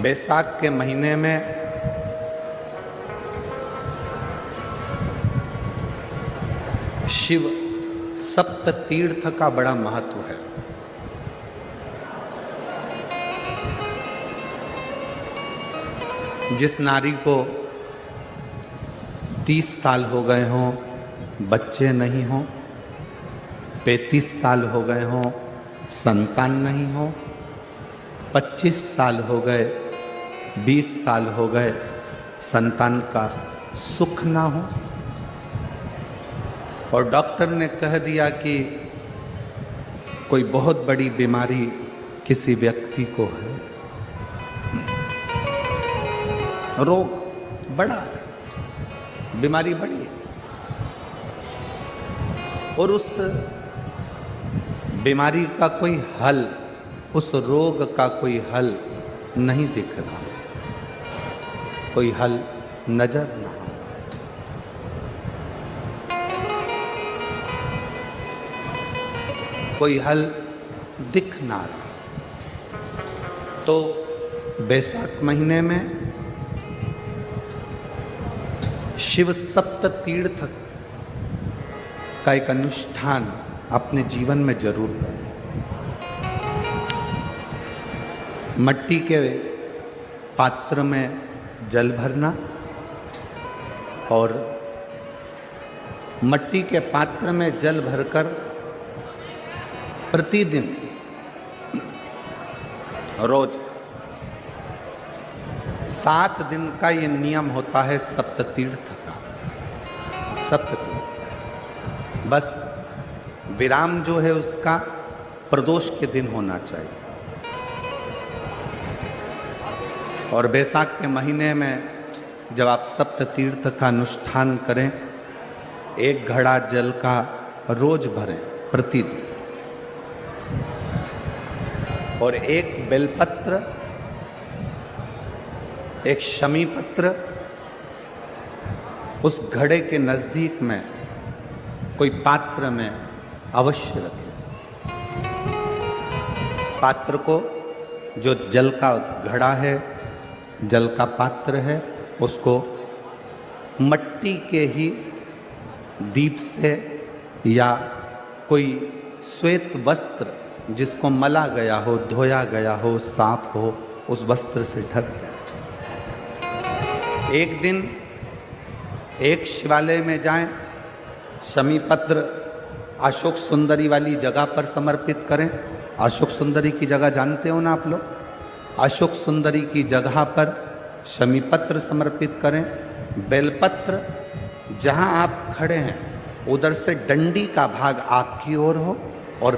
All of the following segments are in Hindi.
बैसाख के महीने में शिव सप्त तीर्थ का बड़ा महत्व है। जिस नारी को 30 साल हो गए हों, बच्चे नहीं हों, 35 साल हो गए हों, संतान नहीं हो, 25 साल हो गए, 20 साल हो गए, संतान का सुख ना हो, और डॉक्टर ने कह दिया कि कोई बहुत बड़ी बीमारी किसी व्यक्ति को है, रोग बड़ा है, बीमारी बड़ी है, और उस बीमारी का कोई हल, उस रोग का कोई हल नहीं दिख रहा, कोई हल नजर ना आ, कोई हल दिख ना रहा। तो बैसाख महीने में शिव सप्त तीर्थ का एक अनुष्ठान अपने जीवन में जरूर करें। मट्टी के पात्र में जल भरना और मट्टी के पात्र में जल भरकर प्रतिदिन रोज 7 दिन का ये नियम होता है सप्त तीर्थ का। सप्त तीर्थ बस विराम जो है उसका प्रदोष के दिन होना चाहिए। और बैसाख के महीने में जब आप सप्त तीर्थ का अनुष्ठान करें, 1 घड़ा जल का रोज भरें प्रतिदिन, और 1 बेलपत्र, 1 शमी पत्र उस घड़े के नजदीक में कोई पात्र में अवश्य रखें। पात्र को, जो जल का घड़ा है, जल का पात्र है, उसको मट्टी के ही दीप से या कोई श्वेत वस्त्र जिसको मला गया हो, धोया गया हो, साफ हो, उस वस्त्र से ढक दें। एक दिन एक शिवालय में जाएं, शमी पत्र अशोक सुंदरी वाली जगह पर समर्पित करें। अशोक सुंदरी की जगह जानते हो ना आप लोग? अशोक सुंदरी की जगह पर शमी पत्र समर्पित करें। बेलपत्र जहां आप खड़े हैं उधर से डंडी का भाग आपकी ओर हो, और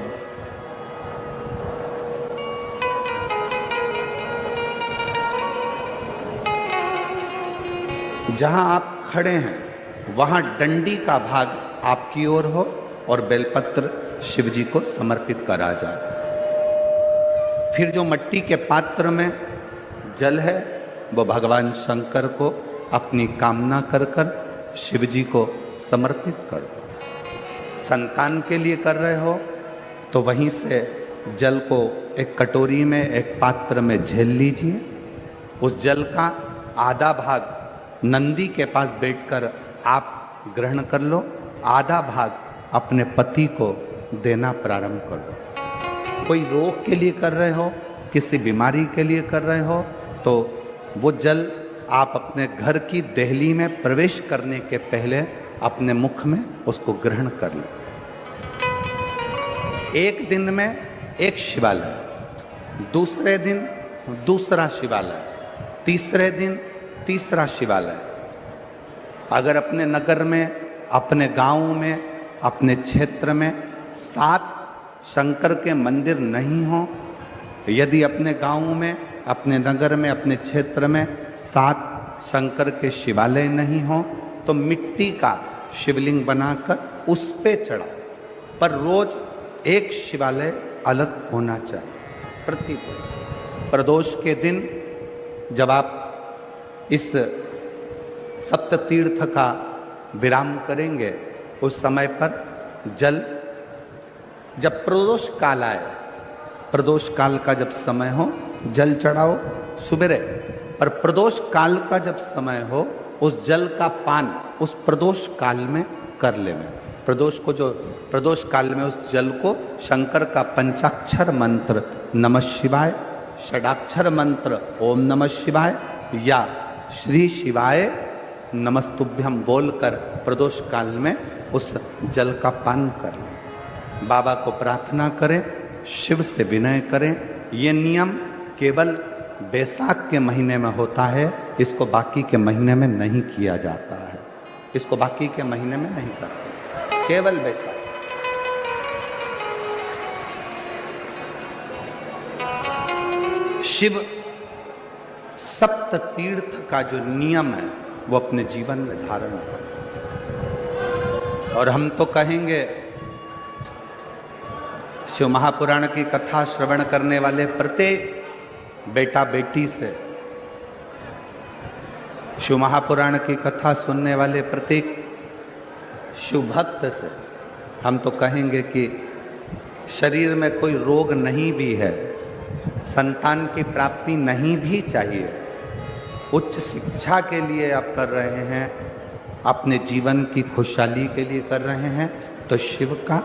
जहां आप खड़े हैं वहां डंडी का भाग आपकी ओर हो और बेलपत्र शिव जी को समर्पित करा जाए। फिर जो मट्टी के पात्र में जल है वो भगवान शंकर को अपनी कामना कर कर शिव जी को समर्पित कर दो। संतान के लिए कर रहे हो तो वहीं से जल को एक कटोरी में, एक पात्र में झेल लीजिए। उस जल का आधा भाग नंदी के पास बैठकर आप ग्रहण कर लो, आधा भाग अपने पति को देना प्रारंभ कर दो। कोई रोग के लिए कर रहे हो, किसी बीमारी के लिए कर रहे हो, तो वो जल आप अपने घर की देहली में प्रवेश करने के पहले अपने मुख में उसको ग्रहण कर लो। एक दिन में एक शिवालय, दूसरे दिन दूसरा शिवालय, तीसरे दिन तीसरा शिवालय। अगर अपने नगर में, अपने गांव में, अपने क्षेत्र में 7 शंकर के मंदिर नहीं हो, यदि अपने गांव में, अपने नगर में, अपने क्षेत्र में 7 शंकर के शिवालय नहीं हो, तो मिट्टी का शिवलिंग बनाकर उस पे चढ़ा, पर रोज एक शिवालय अलग होना चाहिए प्रतिदिन। प्रदोष के दिन जब आप इस सप्त तीर्थ का विराम करेंगे, उस समय पर जल, जब प्रदोष काल आए, प्रदोष काल का जब समय हो, जल चढ़ाओ सुबेरे, पर प्रदोष काल का जब समय हो उस जल का पान उस प्रदोष काल में कर ले में। प्रदोष काल में उस जल को शंकर का पंचाक्षर मंत्र नमः शिवाय, षडाक्षर मंत्र ओम नमः शिवाय या श्री शिवाय नमस्तुभ्यम बोलकर प्रदोष काल में उस जल का पान करें। बाबा को प्रार्थना करें, शिव से विनय करें। ये नियम केवल बैसाख के महीने में होता है, इसको बाकी के महीने में नहीं किया जाता है। इसको बाकी के महीने में नहीं करते, केवल बैसाख। शिव सप्त तीर्थ का जो नियम है वो अपने जीवन में धारण करें। और हम तो कहेंगे शिव महापुराण की कथा श्रवण करने वाले प्रत्येक बेटा बेटी से, शिव महापुराण की कथा सुनने वाले प्रत्येक शिव भक्त से हम तो कहेंगे कि शरीर में कोई रोग नहीं भी है, संतान की प्राप्ति नहीं भी चाहिए, उच्च शिक्षा के लिए आप कर रहे हैं, अपने जीवन की खुशहाली के लिए कर रहे हैं, तो शिव का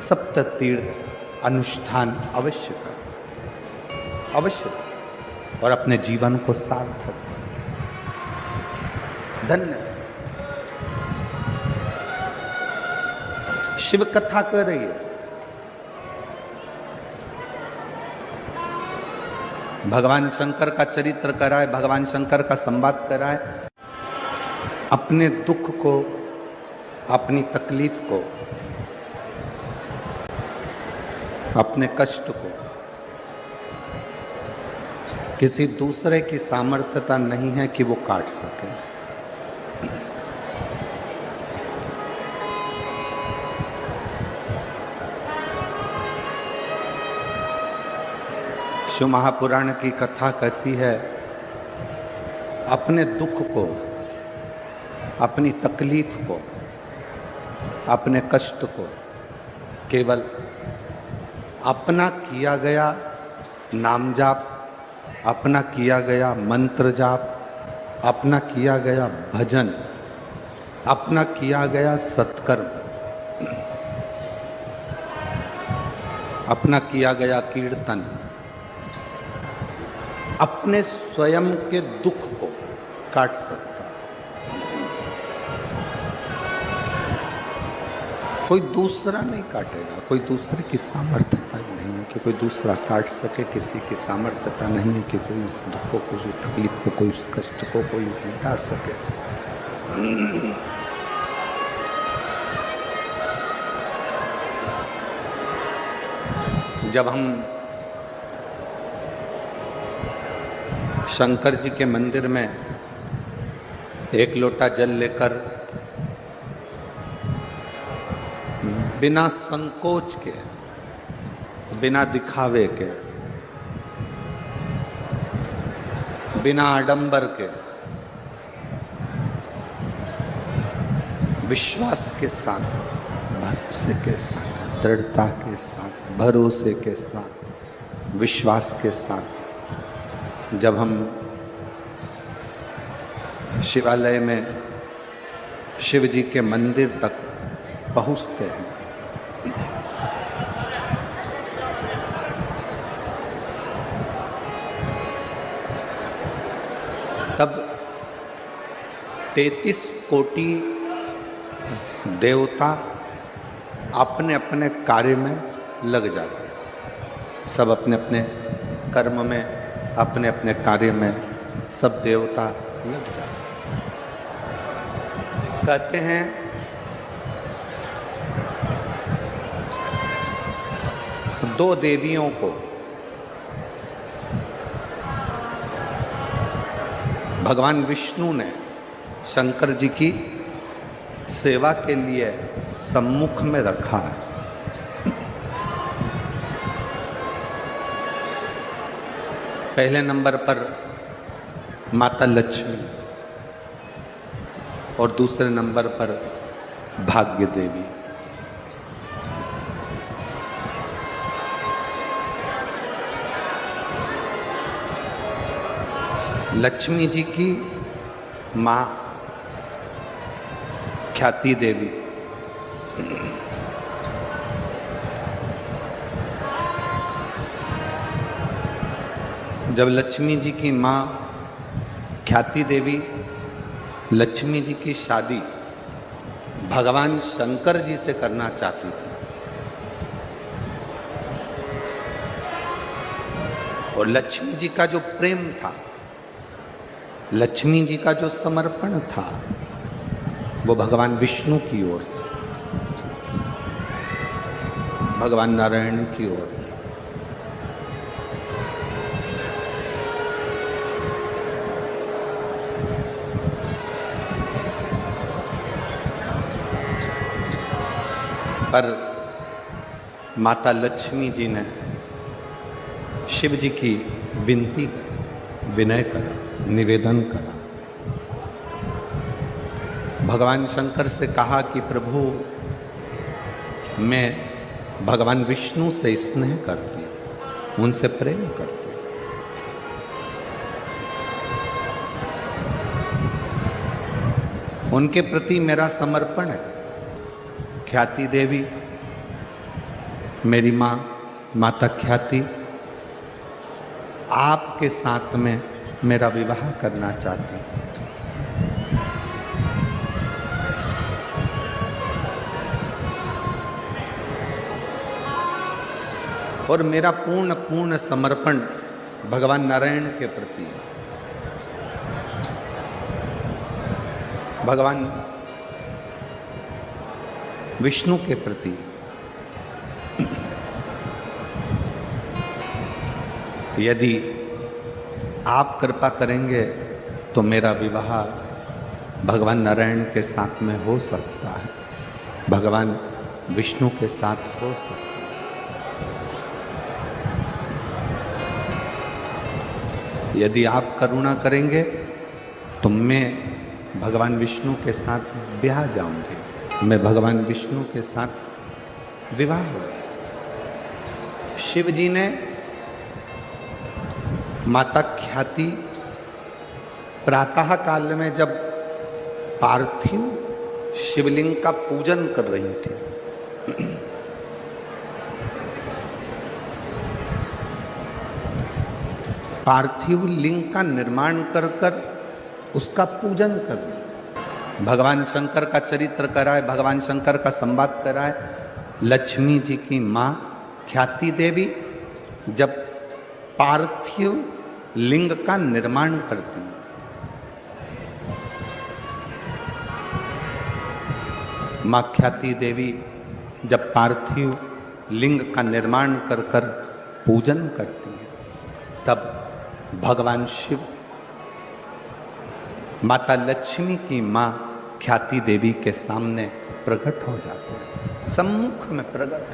सप्त तीर्थ अनुष्ठान अवश्य करें, अवश्य, और अपने जीवन को सार्थक करें। धन्य शिव कथा कर रही है, भगवान शंकर का चरित्र कराए, भगवान शंकर का संवाद कराए, अपने दुख को, अपनी तकलीफ को, अपने कष्ट को किसी दूसरे की सामर्थ्यता नहीं है कि वो काट सके। शिव महापुराण की कथा कहती है, अपने दुख को, अपनी तकलीफ को, अपने कष्ट को केवल अपना किया गया नाम जाप, अपना किया गया मंत्र जाप, अपना किया गया भजन, अपना किया गया सत्कर्म, अपना किया गया कीर्तन, अपने स्वयं के दुख को काट सकता है। कोई दूसरा नहीं काटेगा, कोई दूसरे की सामर्थ्यता ही नहीं है कि कोई दूसरा काट सके, किसी की सामर्थ्यता नहीं है कि कोई उस दुख को, कोई तकलीफ को, कोई उस कष्ट को कोई मिटा सके। जब हम शंकर जी के मंदिर में एक लोटा जल लेकर बिना संकोच के, बिना दिखावे के, बिना आडंबर के, विश्वास के साथ, भरोसे के साथ, दृढ़ता के साथ, भरोसे के साथ, विश्वास के साथ जब हम शिवालय में शिव जी के मंदिर तक पहुंचते हैं, तब 33 कोटि देवता अपने अपने कार्य में लग जाते हैं। सब अपने अपने कर्म में, अपने अपने कार्य में सब देवता लग जाते हैं। कहते हैं दो देवियों को भगवान विष्णु ने शंकर जी की सेवा के लिए सम्मुख में रखा है। पहले नंबर पर माता लक्ष्मी और दूसरे नंबर पर भाग्य देवी। लक्ष्मी जी की माँ ख्याति देवी जब लक्ष्मी जी की माँ ख्याति देवी लक्ष्मी जी की शादी भगवान शंकर जी से करना चाहती थी और लक्ष्मी जी का जो प्रेम था, लक्ष्मी जी का जो समर्पण था, वो भगवान विष्णु की ओर था, भगवान नारायण की ओर था। पर माता लक्ष्मी जी ने शिव जी की विनती करी, विनय करा, निवेदन करा, भगवान शंकर से कहा कि प्रभु मैं भगवान विष्णु से स्नेह करती हूं, उनसे प्रेम करती हूं, उनके प्रति मेरा समर्पण है। ख्याति देवी मेरी माँ माता ख्याति आपके साथ में मेरा विवाह करना चाहती हूं। और मेरा पूर्ण समर्पण भगवान नारायण के प्रति है, भगवान विष्णु के प्रति। यदि आप कृपा करेंगे तो मेरा विवाह भगवान नारायण के साथ में हो सकता है, भगवान विष्णु के साथ हो सकता है। यदि आप करुणा करेंगे तो मैं भगवान विष्णु के साथ ब्याह जाऊंगी, मैं भगवान विष्णु के साथ विवाह हो। शिव जी ने माता ख्याति प्रातः काल में जब पार्थिव शिवलिंग का पूजन कर रही थी, पार्थिव लिंग का निर्माण कर कर उसका पूजन कर, भगवान शंकर का चरित्र कराए, भगवान शंकर का संवाद कराए। लक्ष्मी जी की माँ ख्याति देवी जब पार्थिव लिंग का निर्माण करती, माँ ख्याति देवी जब पार्थिव लिंग का निर्माण कर कर पूजन करती है, तब भगवान शिव माता लक्ष्मी की माँ ख्याति देवी के सामने प्रकट हो जाते हैं, सम्मुख में प्रकट,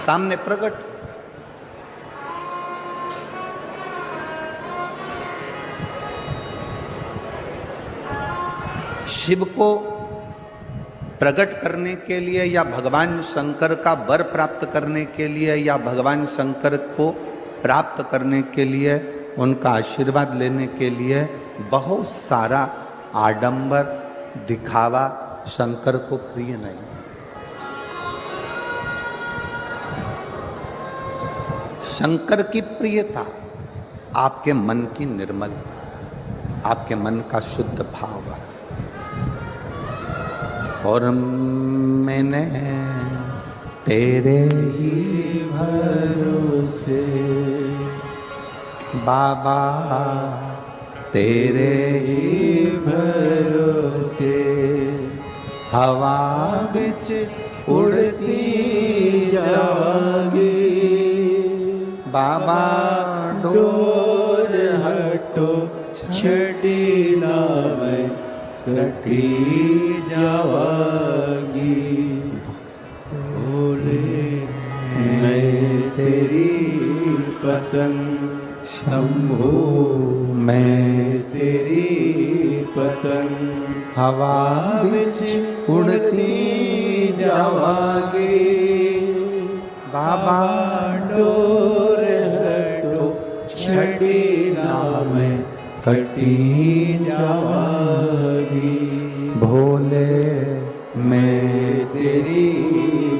सामने प्रकट। शिव को प्रकट करने के लिए या भगवान शंकर का वर प्राप्त करने के लिए या भगवान शंकर को प्राप्त करने के लिए, उनका आशीर्वाद लेने के लिए बहुत सारा आडंबर दिखावा शंकर को प्रिय नहीं। शंकर की प्रियता आपके मन की निर्मलता, आपके मन का शुद्ध भाव है। और मैंने तेरे ही भरोसे बाबा, तेरे ही भरोसे हवा बिच उड़ती जावांगी, बाबा डोर हटो छड़ी ना मैं कटी जावांगी, बोले मैं तेरी पतंग शंभो, मैं तेरी पतंग हवा बिच उड़ती जावांगी, बाबा डोर हटो कटी नाम कटी जावागी। भोले मैं तेरी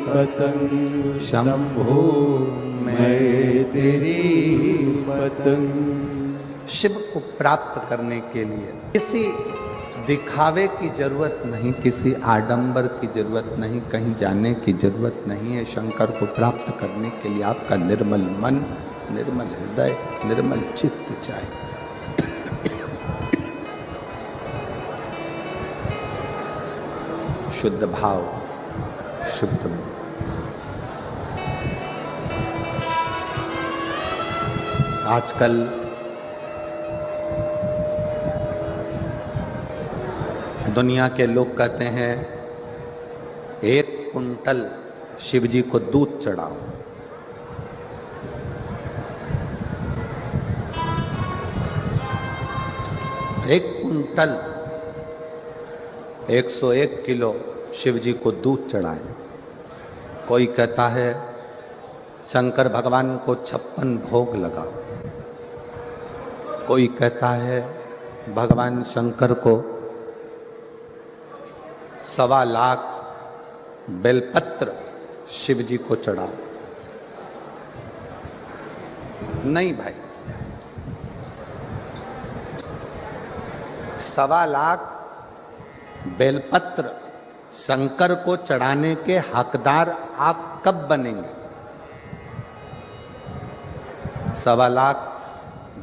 पतंग शंभो मैं तेरी पतंग। शिव को प्राप्त करने के लिए किसी दिखावे की जरूरत नहीं, किसी आडंबर की जरूरत नहीं, कहीं जाने की जरूरत नहीं है। शंकर को प्राप्त करने के लिए आपका निर्मल मन, निर्मल हृदय, निर्मल चित्त चाहिए। शुद्ध भाव, शुद्ध मन। आजकल दुनिया के लोग कहते हैं 1 कुंटल शिव जी को दूध चढ़ाओ। एक कुंटल 101 किलो शिव जी को दूध चढ़ाए। कोई कहता है शंकर भगवान को 56 भोग लगाओ। कोई कहता है भगवान शंकर को 1.25 लाख बेलपत्र शिव जी को चढ़ाओ। नहीं भाई, 1.25 लाख बेलपत्र शंकर को चढ़ाने के हकदार आप कब बनेंगे? 1.25 लाख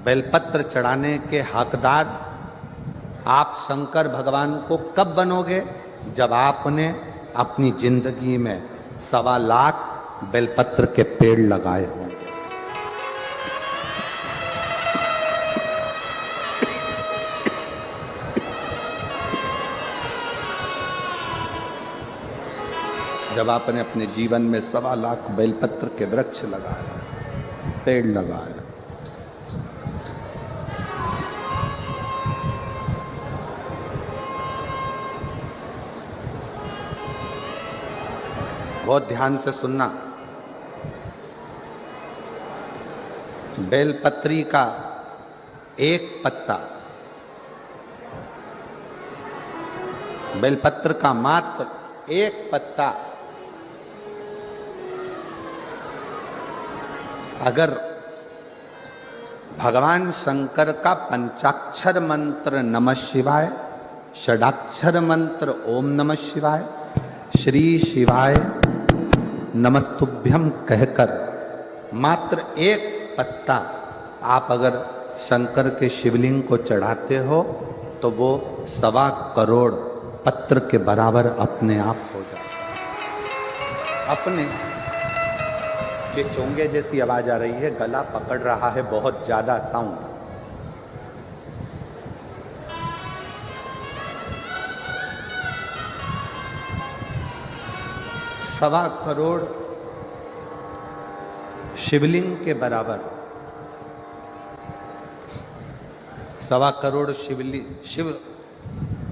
बेलपत्र चढ़ाने के हकदार आप शंकर भगवान को कब बनोगे? जब आपने अपनी जिंदगी में 1.25 लाख बेलपत्र के पेड़ लगाए होंगे। जब आपने अपने जीवन में 1.25 लाख बेलपत्र के वृक्ष लगाए, पेड़ लगाए, बहुत ध्यान से सुनना। बेलपत्री का एक पत्ता, बेलपत्र का मात्र एक पत्ता अगर भगवान शंकर का पंचाक्षर मंत्र नमः शिवाय, षडाक्षर मंत्र ओम नमः शिवाय, श्री शिवाय नमस्तुभ्यम कहकर मात्र एक पत्ता आप अगर शंकर के शिवलिंग को चढ़ाते हो तो वो 1.25 करोड़ पत्र के बराबर अपने आप हो जाता। अपने ये चोंगे जैसी आवाज आ रही है, गला पकड़ रहा है बहुत ज्यादा साउंड। सवा करोड़ शिवलिंग के बराबर, 1.25 करोड़ शिव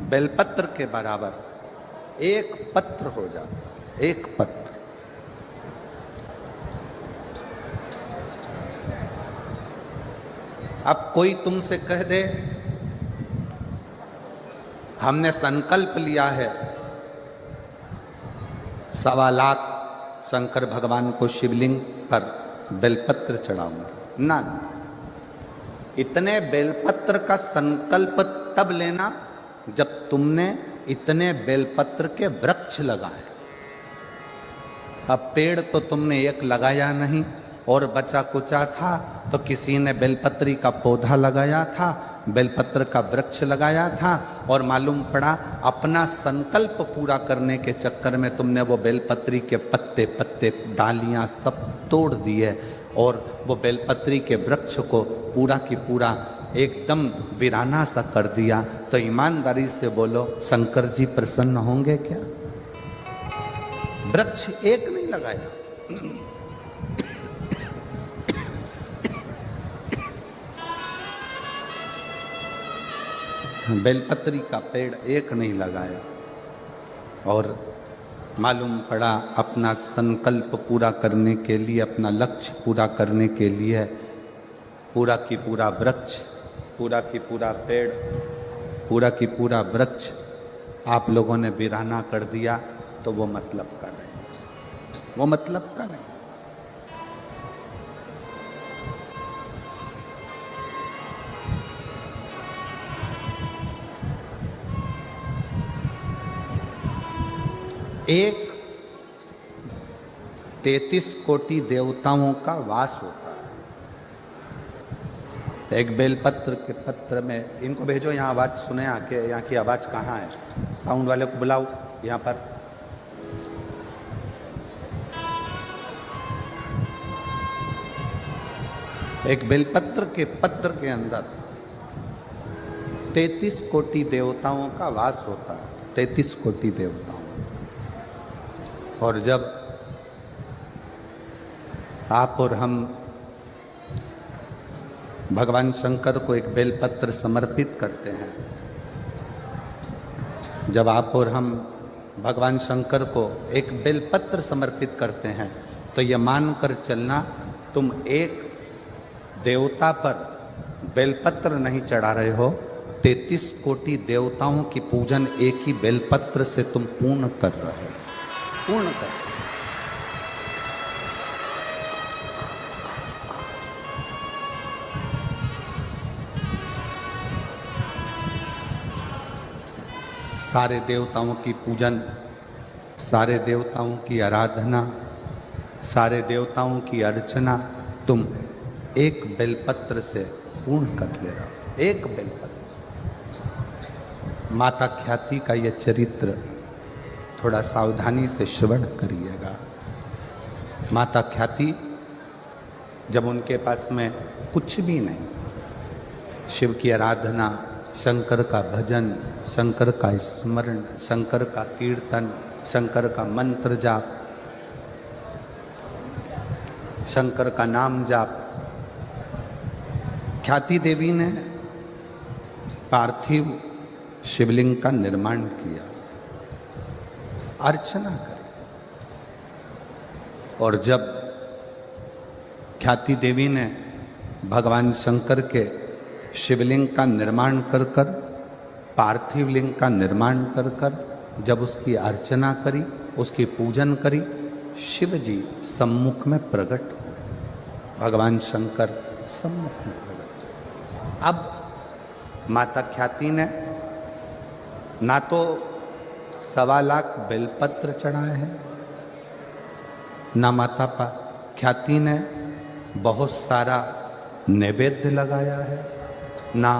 बेलपत्र के बराबर एक पत्र हो जाता। एक पत्र अब कोई तुमसे कह दे हमने संकल्प लिया है 1.25 लाख शंकर भगवान को शिवलिंग पर बेलपत्र चढ़ाऊंगा ना, इतने बेलपत्र का संकल्प तब लेना जब तुमने इतने बेलपत्र के वृक्ष लगाए। अब पेड़ तो तुमने एक लगाया नहीं और बचा कुचा था तो किसी ने बेलपत्री का पौधा लगाया था, बेलपत्र का वृक्ष लगाया था और मालूम पड़ा अपना संकल्प पूरा करने के चक्कर में तुमने वो बेलपत्री के पत्ते पत्ते डालियां सब तोड़ दिए और वो बेलपत्री के वृक्ष को पूरा की पूरा एकदम वीराना सा कर दिया। तो ईमानदारी से बोलो शंकर जी प्रसन्न होंगे क्या? वृक्ष एक नहीं लगाया, बेलपत्री का पेड़ एक नहीं लगाया और मालूम पड़ा अपना संकल्प पूरा करने के लिए, अपना लक्ष्य पूरा करने के लिए पूरा की पूरा वृक्ष, पूरा की पूरा पेड़, पूरा की पूरा वृक्ष आप लोगों ने वीराना कर दिया, तो वो मतलब का नहीं, वो मतलब का नहीं। एक 33 कोटि देवताओं का वास होता है। एक बेलपत्र के पत्र में, इनको भेजो यहाँ, आवाज सुने आके, यहाँ की आवाज कहाँ है, साउंड वाले को बुलाओ यहाँ पर। एक बेलपत्र के पत्र के अंदर 33 कोटि देवताओं का वास होता है, 33 कोटि देवताओं। और जब आप और हम भगवान शंकर को एक बेलपत्र समर्पित करते हैं, जब आप और हम भगवान शंकर को एक बेलपत्र समर्पित करते हैं, तो ये मानकर चलना तुम एक देवता पर बेलपत्र नहीं चढ़ा रहे हो, 33 कोटि देवताओं की पूजन एक ही बेलपत्र से तुम पूर्ण कर रहे हो, पूर्ण कर। सारे देवताओं की पूजन, सारे देवताओं की आराधना, सारे देवताओं की अर्चना तुम एक बेलपत्र से पूर्ण कर ले रहे हो, एक बेलपत्र। माता ख्याति का यह चरित्र थोड़ा सावधानी से श्रवण करिएगा। माता ख्याति जब उनके पास में कुछ भी नहीं, शिव की आराधना, शंकर का भजन, शंकर का स्मरण, शंकर का कीर्तन, शंकर का मंत्र जाप, शंकर का नाम जाप, ख्याति देवी ने पार्थिव शिवलिंग का निर्माण किया, अर्चना करी। और जब ख्याति देवी ने भगवान शंकर के शिवलिंग का निर्माण कर कर, पार्थिव लिंग का निर्माण कर कर जब उसकी अर्चना करी, उसकी पूजन करी, शिव जी सम्मुख में प्रकट हुए, भगवान शंकर सम्मुख में प्रकट। अब माता ख्याति ने ना तो 1.25 लाख बेलपत्र चढ़ाए हैं, ना माता ख्याति ने बहुत सारा नैवेद्य लगाया है, ना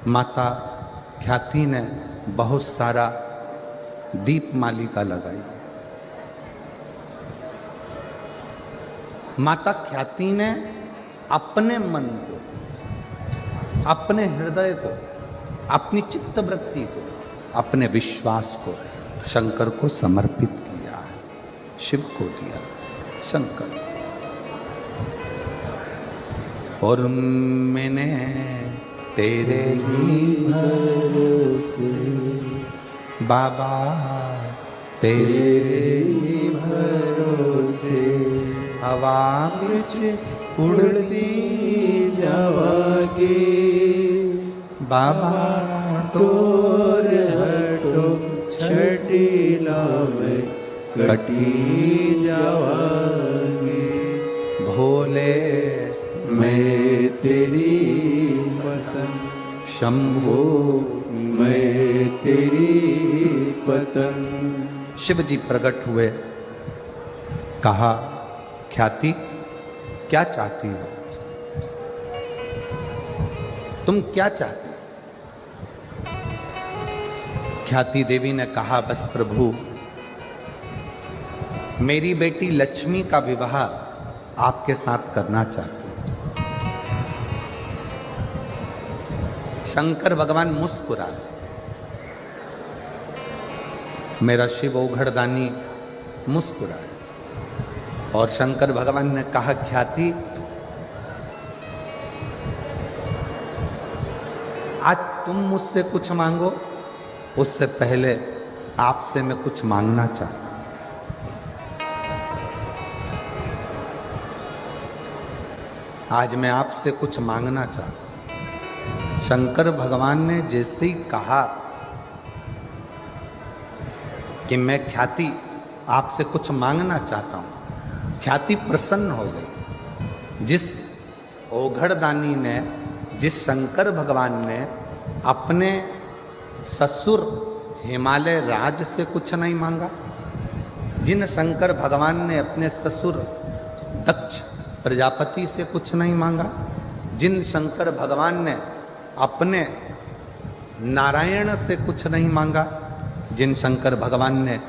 माता ख्याति ने बहुत सारा दीप मालिका लगाई। माता ख्याति ने अपने मन को, अपने हृदय को, अपनी चित्तवृत्ति को, अपने विश्वास को शंकर को समर्पित किया है, शिव को दिया शंकर। और मैंने तेरे ही भरोसे बाबा, तेरे ही भरोसे हवा बिच उड़ती जावागे बाबा, तोर हटो छटीला में कटी जावागे भोले मैं तेरी पतंग, शंभो मैं तेरी पतंग। शिव जी प्रकट हुए, कहा ख्याति क्या चाहती हो, तुम क्या चाहती हो? ख्याति देवी ने कहा बस प्रभु, मेरी बेटी लक्ष्मी का विवाह आपके साथ करना चाहती हूं। शंकर भगवान मुस्कुराए, मेरा शिव औघड़दानी मुस्कुराए, और शंकर भगवान ने कहा ख्याति, आज तुम मुझसे कुछ मांगो, उससे पहले आपसे मैं कुछ मांगना चाहता हूं। आज मैं आपसे कुछ मांगना चाहता हूं। शंकर भगवान ने जैसे ही कहा कि मैं ख्याति आपसे कुछ मांगना चाहता हूं, ख्याति प्रसन्न हो गई। जिस ओघड़दानी ने, जिस शंकर भगवान ने अपने ससुर हिमालय राज से कुछ नहीं मांगा, जिन शंकर भगवान ने अपने ससुर दक्ष प्रजापति से कुछ नहीं मांगा, जिन शंकर भगवान ने अपने नारायण से कुछ नहीं मांगा, जिन शंकर भगवान ने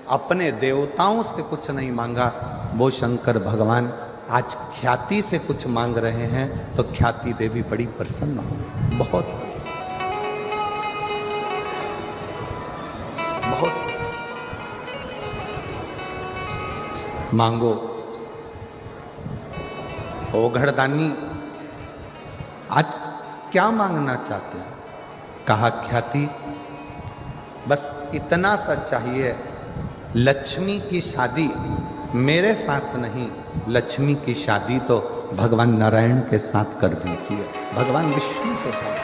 अपने देवताओं से कुछ नहीं मांगा, वो शंकर भगवान आज ख्याति से कुछ मांग रहे हैं, तो ख्याति देवी बड़ी प्रसन्न हो, बहुत प्रसन्न, बहुत प्रसन्न। मांगो। ओघड़दानी आज क्या मांगना चाहते हैं? कहा ख्याति बस इतना सा चाहिए, लक्ष्मी की शादी मेरे साथ नहीं, लक्ष्मी की शादी तो भगवान नारायण के साथ कर दीजिए, भगवान विष्णु के साथ।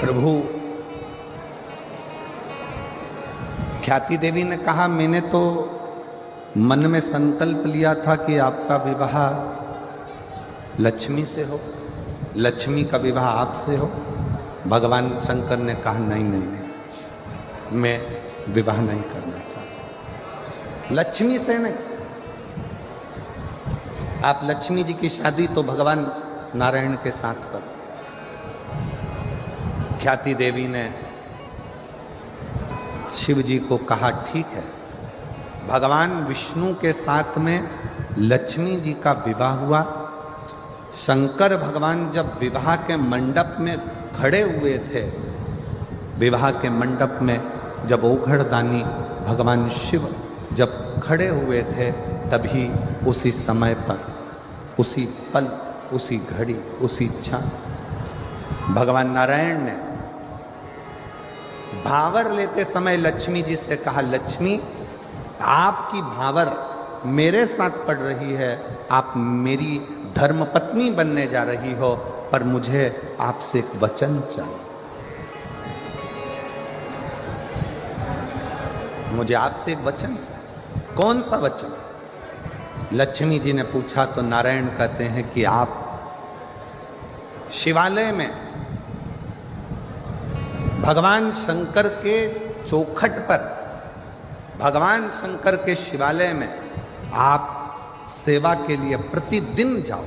प्रभु, ख्याति देवी ने कहा मैंने तो मन में संकल्प लिया था कि आपका विवाह लक्ष्मी से हो, लक्ष्मी का विवाह आपसे हो। भगवान शंकर ने कहा नहीं नहीं नहीं, मैं विवाह नहीं करना चाहता, लक्ष्मी से नहीं। आप लक्ष्मी जी की शादी तो भगवान नारायण के साथ करो। ख्याति देवी ने शिव जी को कहा ठीक है। भगवान विष्णु के साथ में लक्ष्मी जी का विवाह हुआ। शंकर भगवान जब विवाह के मंडप में खड़े हुए थे, विवाह के मंडप में जब ओघड़दानी भगवान शिव जब खड़े हुए थे, तभी उसी समय पर, उसी पल, उसी घड़ी, उसी क्षण भगवान नारायण ने भावर लेते समय लक्ष्मी जी से कहा, लक्ष्मी आपकी भावर मेरे साथ पड़ रही है, आप मेरी धर्मपत्नी बनने जा रही हो, पर मुझे आपसे एक वचन चाहिए, मुझे आपसे एक वचन चाहिए। कौन सा वचन? लक्ष्मी जी ने पूछा तो नारायण कहते हैं कि आप शिवालय में भगवान शंकर के चौखट पर, भगवान शंकर के शिवालय में आप सेवा के लिए प्रतिदिन जाओ,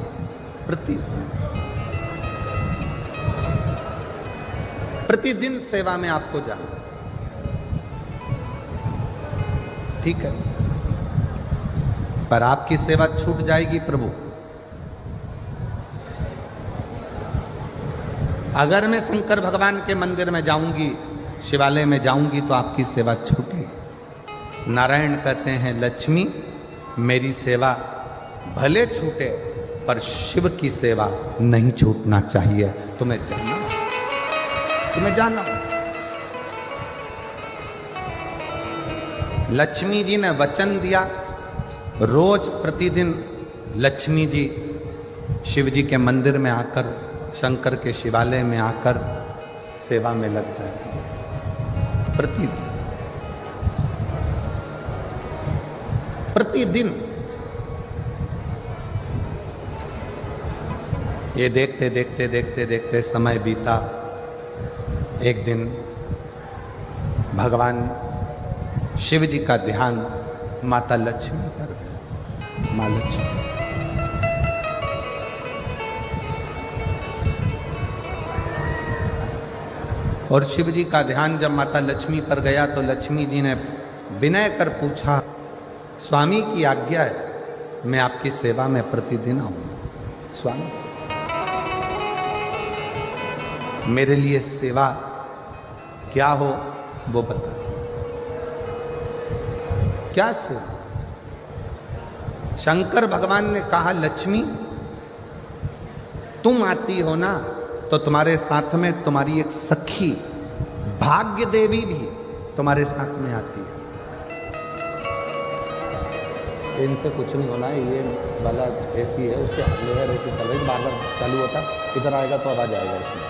प्रतिदिन सेवा में आपको जाना, ठीक है? पर आपकी सेवा छूट जाएगी प्रभु। अगर मैं शंकर भगवान के मंदिर में जाऊंगी, शिवालय में जाऊंगी, तो आपकी सेवा छूटेगी। नारायण कहते हैं, लक्ष्मी मेरी सेवा भले छूटे, पर शिव की सेवा नहीं छूटना चाहिए। तुम्हें जाना, तुम्हें जाना। लक्ष्मी जी ने वचन दिया, रोज प्रतिदिन लक्ष्मी जी शिव जी के मंदिर में आकर, शंकर के शिवालय में आकर सेवा में लग जाए। प्रतिदिन, प्रतिदिन। ये देखते देखते देखते देखते समय बीता। एक दिन भगवान शिव जी का ध्यान माता लक्ष्मी पर गया। माँ लक्ष्मी, और शिव जी का ध्यान जब माता लक्ष्मी पर गया तो लक्ष्मी जी ने विनय कर पूछा, स्वामी की आज्ञा है, मैं आपकी सेवा में प्रतिदिन आऊंगा। स्वामी, मेरे लिए सेवा क्या हो वो बता। क्या सेवा? शंकर भगवान ने कहा, लक्ष्मी तुम आती हो ना, तो तुम्हारे साथ में तुम्हारी एक सखी भाग्य देवी भी तुम्हारे साथ में आती है। इनसे कुछ नहीं होना है, ये वाला एसी है, उसके लोअर एसी चल रही, बार बार चालू होता, इधर आएगा तो आवाज आएगा इसमें।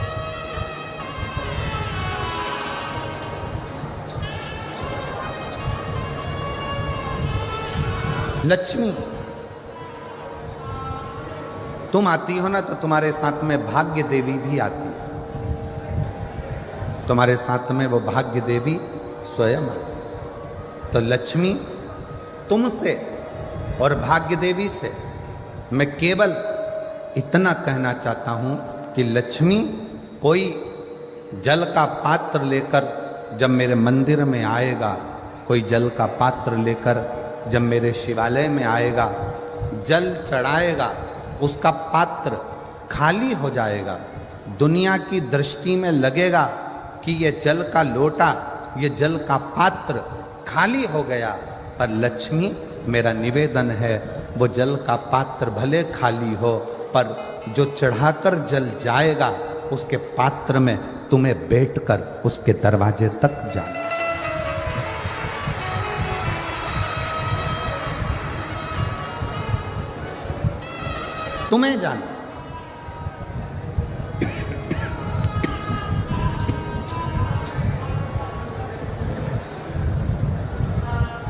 लक्ष्मी तुम आती हो ना, तो तुम्हारे साथ में भाग्य देवी भी आती है। तुम्हारे साथ में वो भाग्य देवी स्वयं आती है। तो लक्ष्मी तुमसे और भाग्य देवी से मैं केवल इतना कहना चाहता हूं कि लक्ष्मी कोई जल का पात्र लेकर जब मेरे मंदिर में आएगा, कोई जल का पात्र लेकर जब मेरे शिवालय में आएगा, जल चढ़ाएगा, उसका पात्र खाली हो जाएगा, दुनिया की दृष्टि में लगेगा कि ये जल का लोटा, ये जल का पात्र खाली हो गया। पर लक्ष्मी, मेरा निवेदन है, वो जल का पात्र भले खाली हो, पर जो चढ़ाकर जल जाएगा उसके पात्र में तुम्हें बैठकर उसके दरवाजे तक जाना। तुम्हें जाना।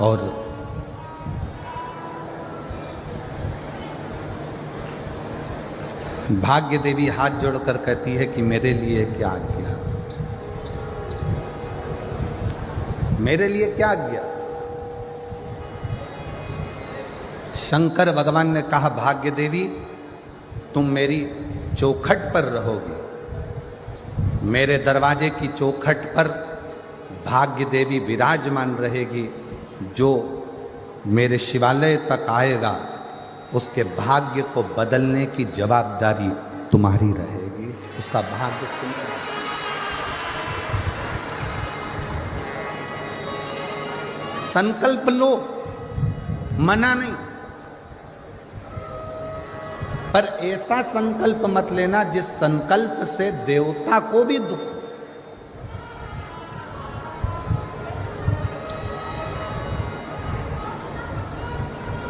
और भाग्य देवी हाथ जोड़कर कहती है कि मेरे लिए क्या किया, मेरे लिए क्या किया। शंकर भगवान ने कहा, भाग्य देवी तुम मेरी चौखट पर रहोगी, मेरे दरवाजे की चौखट पर भाग्य देवी विराजमान रहेगी। जो मेरे शिवालय तक आएगा उसके भाग्य को बदलने की जवाबदारी तुम्हारी रहेगी, उसका भाग्य तुम। संकल्प लो, मना नहीं, पर ऐसा संकल्प मत लेना जिस संकल्प से देवता को भी दुख।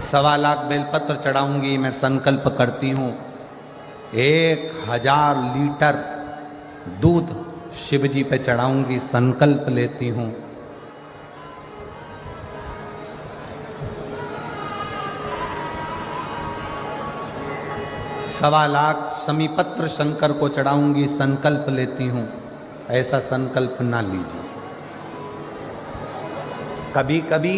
1.25 लाख बेलपत्र चढ़ाऊंगी, मैं संकल्प करती हूं 1000 लीटर दूध शिव जी पे चढ़ाऊंगी, संकल्प लेती हूं। सवा लाख समीपत्र शंकर को चढ़ाऊंगी, संकल्प लेती हूं। ऐसा संकल्प ना लीजिए। कभी कभी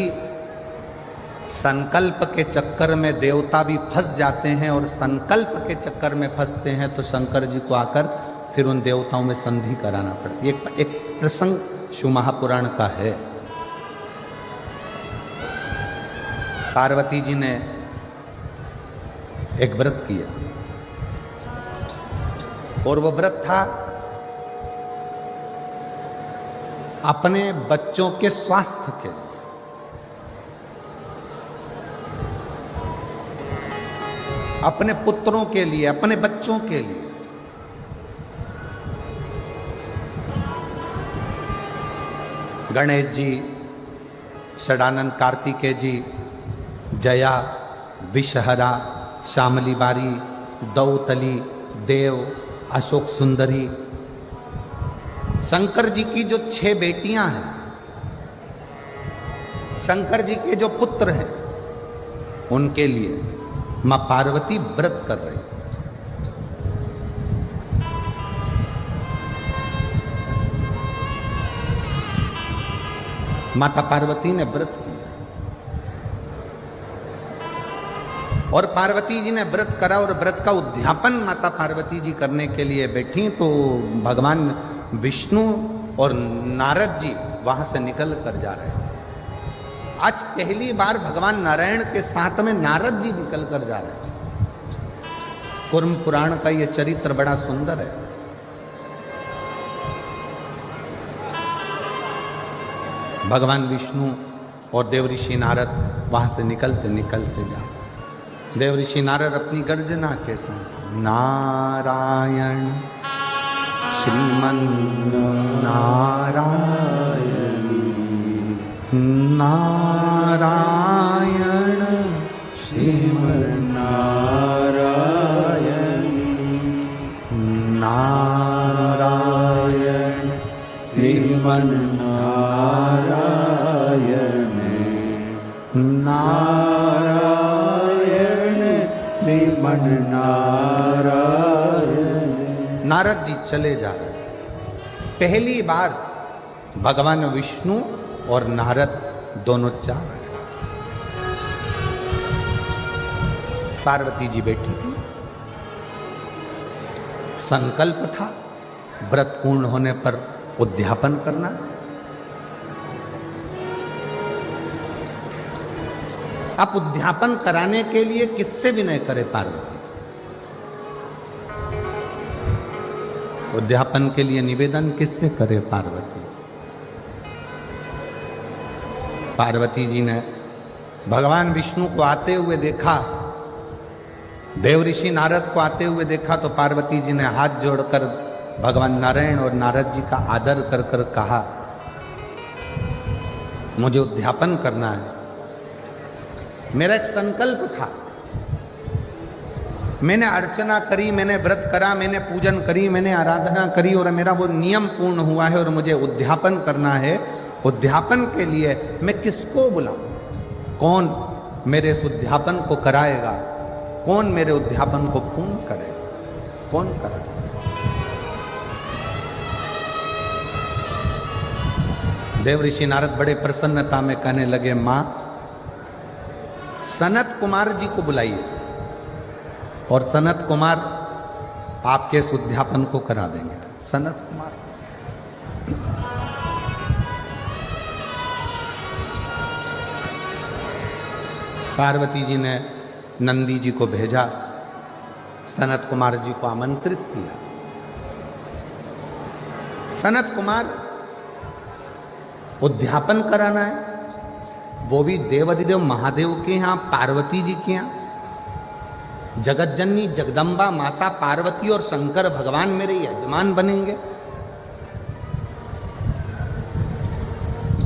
संकल्प के चक्कर में देवता भी फंस जाते हैं, और संकल्प के चक्कर में फंसते हैं तो शंकर जी को आकर फिर उन देवताओं में संधि कराना पड़ती है। एक प्रसंग शिव महापुराण का है। पार्वती जी ने एक व्रत किया, और वो व्रत था अपने बच्चों के स्वास्थ्य के लिए। अपने पुत्रों के लिए, अपने बच्चों के लिए। गणेश जी, षडानंद कार्तिकेय जी, जया, विषहरा, श्यामली बारी, दौतली, देव, अशोक सुंदरी, शंकर जी की जो 6 बेटियां हैं, शंकर जी के जो पुत्र हैं, उनके लिए मां पार्वती व्रत कर रही। माता पार्वती ने व्रत किया, और पार्वती जी ने व्रत करा, और व्रत का उद्यापन माता पार्वती जी करने के लिए बैठी तो भगवान विष्णु और नारद जी वहां से निकल कर जा रहे थे। आज पहली बार भगवान नारायण के साथ में नारद जी निकल कर जा रहे हैं। कुर्म पुराण का यह चरित्र बड़ा सुंदर है। भगवान विष्णु और देव ऋषि नारद वहां से निकलते निकलते जा, देव ऋषि नारद अपनी गर्जना के साथ नारायण श्रीमन नारायण श्रीमन्नारायण नारायण श्रीमन्नारायण। नारद जी चले जा रहे। पहली बार भगवान विष्णु और नारद दोनों जा रहे हैं। पार्वती जी बैठी थी। संकल्प था व्रत पूर्ण होने पर उद्यापन करना। आप उद्यापन कराने के लिए किससे विनय करे पार्वती? उद्यापन के लिए निवेदन किससे करे पार्वती? पार्वती जी ने भगवान विष्णु को आते हुए देखा, देव ऋषि नारद को आते हुए देखा, तो पार्वती जी ने हाथ जोड़कर भगवान नारायण और नारद जी का आदर कर कर कहा, मुझे उद्यापन करना है। मेरा एक संकल्प था, मैंने अर्चना करी, मैंने व्रत करा, मैंने पूजन करी, मैंने आराधना करी और मेरा वो नियम पूर्ण हुआ है और मुझे उद्यापन करना है। उद्यापन के लिए मैं किसको बुलाऊं? कौन मेरे इस उद्यापन को कराएगा? कौन मेरे उद्यापन को पूर्ण करेगा? कौन करेगा? देव ऋषि नारद बड़े प्रसन्नता में कहने लगे, मां सनत कुमार जी को बुलाइए और सनत कुमार आपके इस उद्यापन को करा देंगे। सनत कुमार पार्वती जी ने नंदी जी को भेजा, सनत कुमार जी को आमंत्रित किया। सनत कुमार उद्यापन कराना है, वो भी देवाधिदेव महादेव के यहाँ, पार्वती जी के यहाँ। जगतजननी जगदम्बा माता पार्वती और शंकर भगवान मेरे यजमान बनेंगे।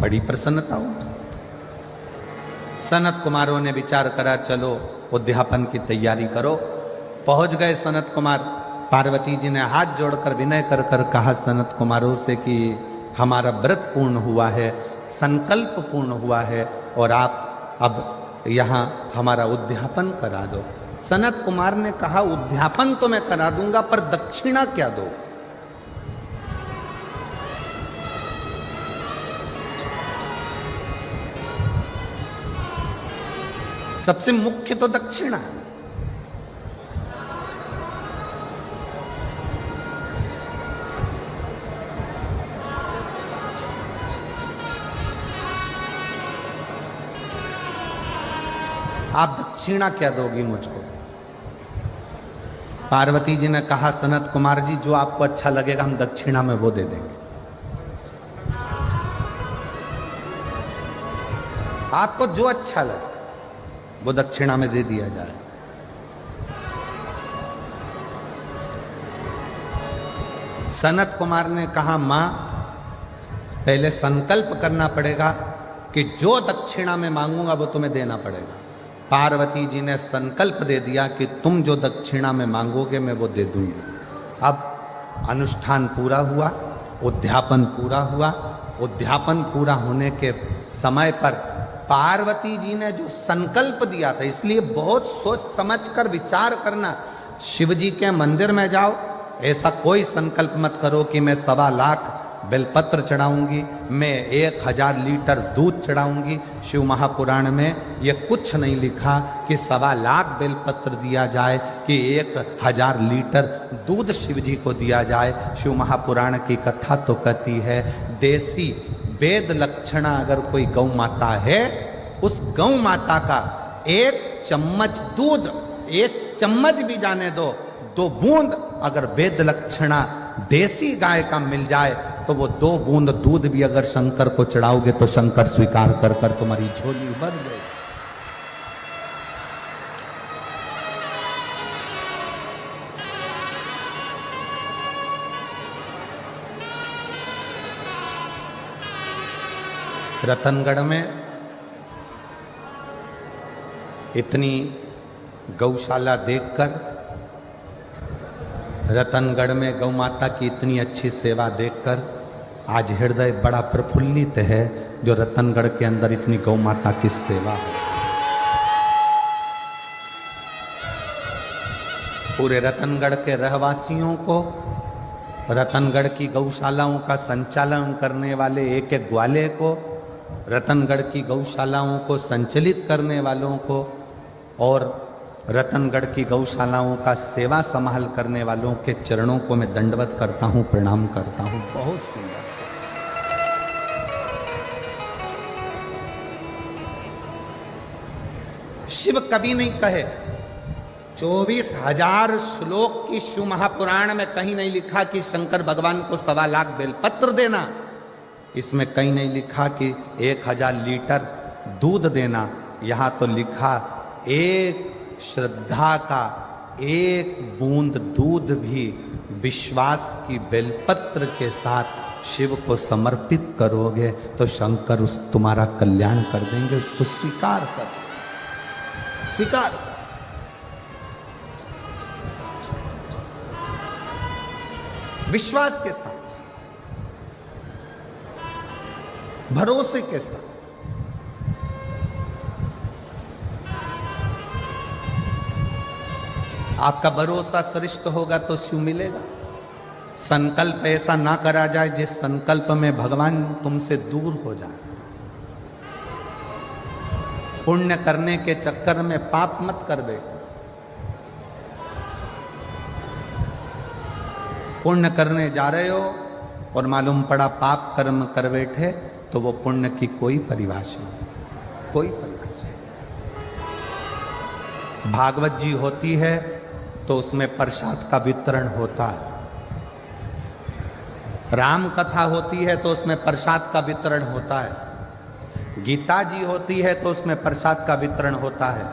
बड़ी प्रसन्नता हो। सनत कुमारों ने विचार करा, चलो उद्यापन की तैयारी करो। पहुंच गए सनत कुमार। पार्वती जी ने हाथ जोड़कर विनय कर कर कहा सनत कुमारों से कि हमारा व्रत पूर्ण हुआ है, संकल्प पूर्ण हुआ है और आप अब यहाँ हमारा उद्यापन करा दो। सनत कुमार ने कहा, उद्यापन तो मैं करा दूंगा, पर दक्षिणा क्या दो? सबसे मुख्य तो दक्षिणा है। आप दक्षिणा क्या दोगी मुझको? पार्वती जी ने कहा, सनत कुमार जी जो आपको अच्छा लगेगा हम दक्षिणा में वो दे देंगे। आपको जो अच्छा लगे वो दक्षिणा में दे दिया जाए। सनत कुमार ने कहा, मां पहले संकल्प करना पड़ेगा कि जो दक्षिणा में मांगूंगा वो तुम्हें देना पड़ेगा। पार्वती जी ने संकल्प दे दिया कि तुम जो दक्षिणा में मांगोगे मैं वो दे दूंगी। अब अनुष्ठान पूरा हुआ, उद्यापन पूरा हुआ। उद्यापन पूरा होने के समय पर पार्वती जी ने जो संकल्प दिया था, इसलिए बहुत सोच समझ कर विचार करना। शिव जी के मंदिर में जाओ, ऐसा कोई संकल्प मत करो कि मैं 1.25 लाख बेलपत्र चढ़ाऊंगी, मैं 1000 लीटर दूध चढ़ाऊंगी। शिव महापुराण में ये कुछ नहीं लिखा कि 1.25 लाख बेलपत्र दिया जाए कि 1000 लीटर दूध शिव जी को दिया जाए। शिव महापुराण की कथा तो कहती है, देसी वेद लक्षणा अगर कोई गौ माता है, उस गौ माता का 1 चम्मच दूध, 1 चम्मच भी जाने दो, 2 बूंद अगर वेद लक्षणा देसी गाय का मिल जाए तो वो 2 बूंद दूध भी अगर शंकर को चढ़ाओगे तो शंकर स्वीकार कर कर तुम्हारी झोली भर जाएगी। रतनगढ़ में इतनी गौशाला देखकर, रतनगढ़ में गौ माता की इतनी अच्छी सेवा देखकर आज हृदय बड़ा प्रफुल्लित है जो रतनगढ़ के अंदर इतनी गौ माता की सेवा है। पूरे रतनगढ़ के रहवासियों को, रतनगढ़ की गौशालाओं का संचालन करने वाले एक एक ग्वाले को, रतनगढ़ की गौशालाओं को संचालित करने वालों को और रतनगढ़ की गौशालाओं का सेवा संभाल करने वालों के चरणों को मैं दंडवत करता हूँ, प्रणाम करता हूँ। बहुत सुंदर सा। शिव कभी नहीं कहे 24,000 श्लोक की शिव महापुराण में कहीं नहीं लिखा कि शंकर भगवान को 1.25 लाख बेलपत्र देना। इसमें कहीं नहीं लिखा कि 1000 लीटर दूध देना। यहां तो लिखा एक श्रद्धा का एक बूंद दूध भी विश्वास की बेलपत्र के साथ शिव को समर्पित करोगे तो शंकर उस तुम्हारा कल्याण कर देंगे। उसको स्वीकार कर, स्वीकार। विश्वास के साथ, भरोसे के साथ। आपका भरोसा श्रेष्ठ होगा तो शिव मिलेगा। संकल्प ऐसा ना करा जाए जिस संकल्प में भगवान तुमसे दूर हो जाए। पुण्य करने के चक्कर में पाप मत कर बैठो। पुण्य करने जा रहे हो और मालूम पड़ा पाप कर्म कर बैठे तो वो पुण्य की कोई परिभाषा नहीं, कोई परिभाषा नहीं। भागवत जी होती है तो उसमें प्रसाद का वितरण होता है। राम कथा होती है तो उसमें प्रसाद का वितरण होता है। गीता जी होती है तो उसमें प्रसाद का वितरण होता है।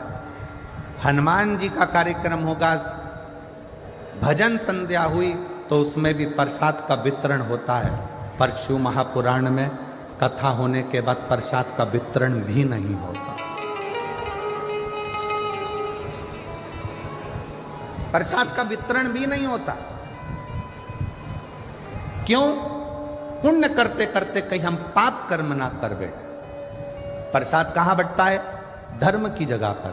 हनुमान जी का कार्यक्रम होगा, भजन संध्या हुई तो उसमें भी प्रसाद का वितरण होता है। पर शिव महापुराण में कथा होने के बाद प्रसाद का वितरण भी नहीं होता। प्रसाद का वितरण भी नहीं होता। क्यों? पुण्य करते करते कहीं हम पाप कर्म ना कर बैठे। प्रसाद कहां बंटता है? धर्म की जगह पर।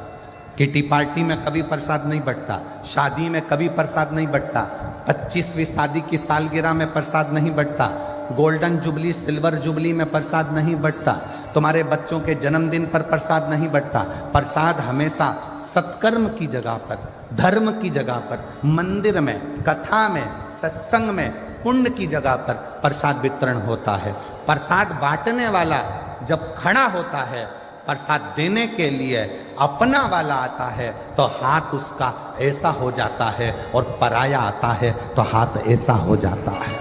किटी पार्टी में कभी प्रसाद नहीं बंटता, शादी में कभी प्रसाद नहीं बंटता, 25वीं शादी की सालगिरह में प्रसाद नहीं बंटता, गोल्डन जुबली सिल्वर जुबली में प्रसाद नहीं बंटता, तुम्हारे बच्चों के जन्मदिन पर प्रसाद नहीं बंटता। प्रसाद हमेशा सत्कर्म की जगह पर, धर्म की जगह पर, मंदिर में, कथा में, सत्संग में, पुण्य की जगह पर प्रसाद वितरण होता है। प्रसाद बांटने वाला जब खड़ा होता है प्रसाद देने के लिए, अपना वाला आता है तो हाथ उसका ऐसा हो जाता है और पराया आता है तो हाथ ऐसा हो जाता है।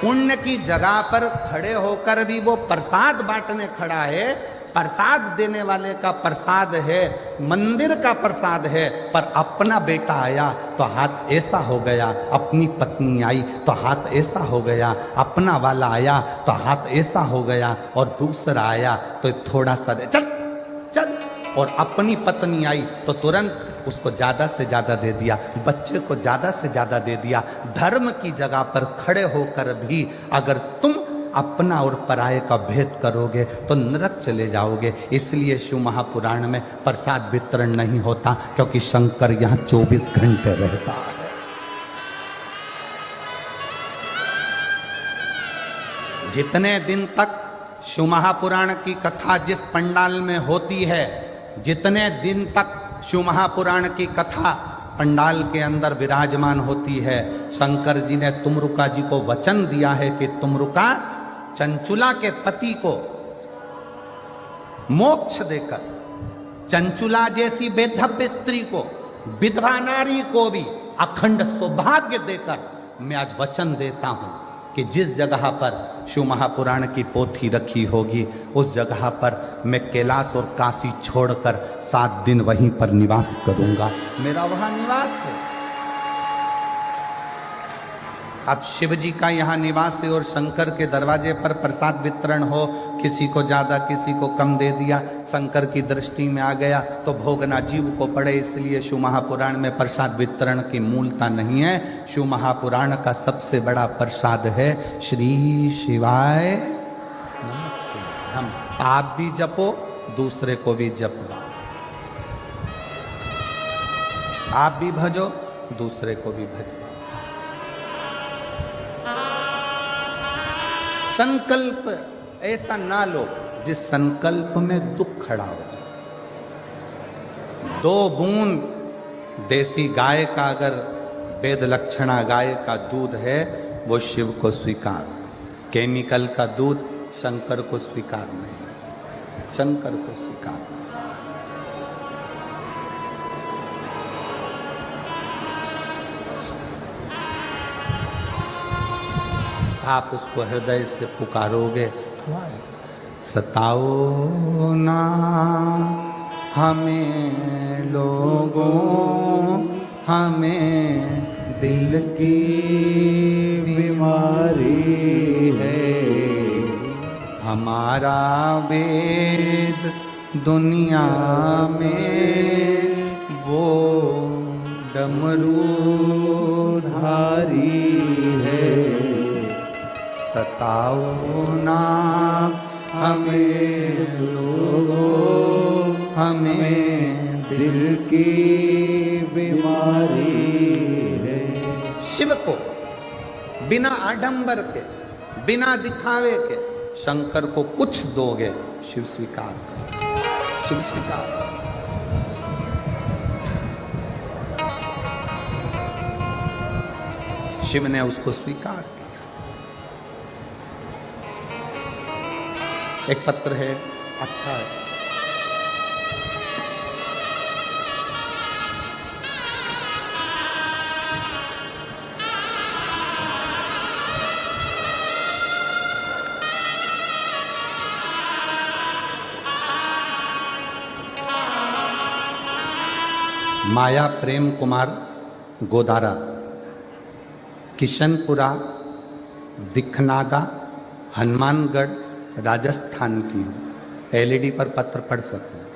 पुण्य की जगह पर खड़े होकर भी वो प्रसाद बांटने खड़ा है। प्रसाद देने वाले का प्रसाद है, मंदिर का प्रसाद है, पर अपना बेटा आया तो हाथ ऐसा हो गया, अपनी पत्नी आई तो हाथ ऐसा हो गया, अपना वाला आया तो हाथ ऐसा हो गया और दूसरा आया तो थोड़ा सा दे, चल चल, और अपनी पत्नी आई तो तुरंत उसको ज्यादा से ज्यादा दे दिया, बच्चे को ज्यादा से ज्यादा दे दिया। धर्म की जगह पर खड़े होकर भी अगर तुम अपना और पराये का भेद करोगे तो नरक चले जाओगे। इसलिए शिव महापुराण में प्रसाद वितरण नहीं होता, क्योंकि शंकर यहाँ 24 घंटे रहता है। जितने दिन तक शिव महापुराण की कथा जिस पंडाल में होती है, जितने दिन तक शिव महापुराण की कथा पंडाल के अंदर विराजमान होती है, शंकर जी ने तुमरुका जी को वचन दिया है कि तुमरुका चंचुला के पति को मोक्ष देकर, चंचुला जैसी बेधव्य स्त्री को, विधवा नारी को भी अखंड सौभाग्य देकर मैं आज वचन देता हूं कि जिस जगह पर शिव महापुराण की पोथी रखी होगी उस जगह पर मैं कैलाश और काशी छोड़कर 7 दिन वहीं पर निवास करूंगा। मेरा वहां निवास है। अब शिव जी का यहाँ निवास है और शंकर के दरवाजे पर प्रसाद वितरण हो, किसी को ज़्यादा किसी को कम दे दिया, शंकर की दृष्टि में आ गया तो भोगना जीव को पड़े। इसलिए शिव महापुराण में प्रसाद वितरण की मूलता नहीं है। शिव महापुराण का सबसे बड़ा प्रसाद है श्री शिवाय नमस्ते। हम आप भी जपो, दूसरे को भी जपवा, आप भी भजो, दूसरे को भी भजो। संकल्प ऐसा ना लो जिस संकल्प में दुख खड़ा हो जाए। 2 बूंद देसी गाय का अगर वेद लक्षणा गाय का दूध है वो शिव को स्वीकार, केमिकल का दूध शंकर को स्वीकार नहीं, शंकर को स्वीकार नहीं। आप उसको हृदय से पुकारोगे, सताओ ना हमें लोगों, हमें दिल की बीमारी है, हमारा वेद दुनिया में वो डमरू धारी है, सताओ ना हमें लोगों, हमें दिल की बीमारी है। शिव को बिना आडंबर के, बिना दिखावे के शंकर को कुछ दोगे, शिव स्वीकार करें, शिव स्वीकार करें। शिव ने उसको स्वीकार किया। एक पत्र है, अच्छा है, माया प्रेम कुमार गोदारा, किशनपुरा, दिखनागा, हनुमानगढ़, राजस्थान की हूँ। एलईडी पर पत्र पढ़ सकते हैं।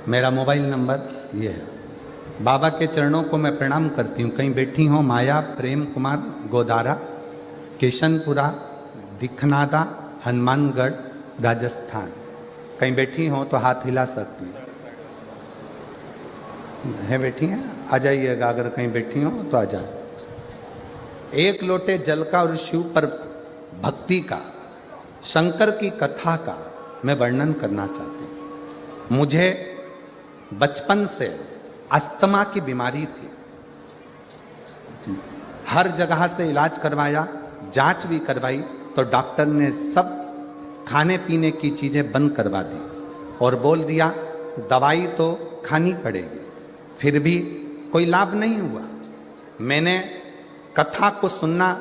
मेरा मोबाइल नंबर ये है। बाबा के चरणों को मैं प्रणाम करती हूँ। कहीं बैठी हो माया प्रेम कुमार गोदारा, किशनपुरा, दिखनागा, हनुमानगढ़, राजस्थान। कहीं बैठी हो तो हाथ हिला सकती है बैठी हैं, आ जाइएगा। अगर कहीं बैठी हो तो आ जाए। एक लोटे जल का और शिव पर भक्ति का, शंकर की कथा का मैं वर्णन करना चाहती हूँ। मुझे बचपन से अस्थमा की बीमारी थी। हर जगह से इलाज करवाया, जांच भी करवाई, तो डॉक्टर ने सब खाने पीने की चीज़ें बंद करवा दी और बोल दिया दवाई तो खानी पड़ेगी। फिर भी कोई लाभ नहीं हुआ। मैंने कथा को सुनना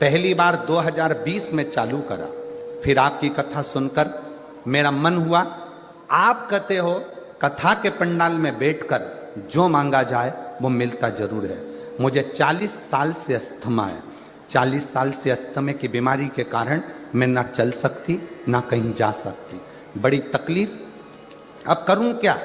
पहली बार 2020 में चालू करा। फिर आपकी कथा सुनकर मेरा मन हुआ, आप कहते हो कथा के पंडाल में बैठकर जो मांगा जाए वो मिलता जरूर है। मुझे 40 साल से अस्थमा है। 40 साल से अस्थमा की बीमारी के कारण मैं ना चल सकती ना कहीं जा सकती, बड़ी तकलीफ। अब करूं क्या?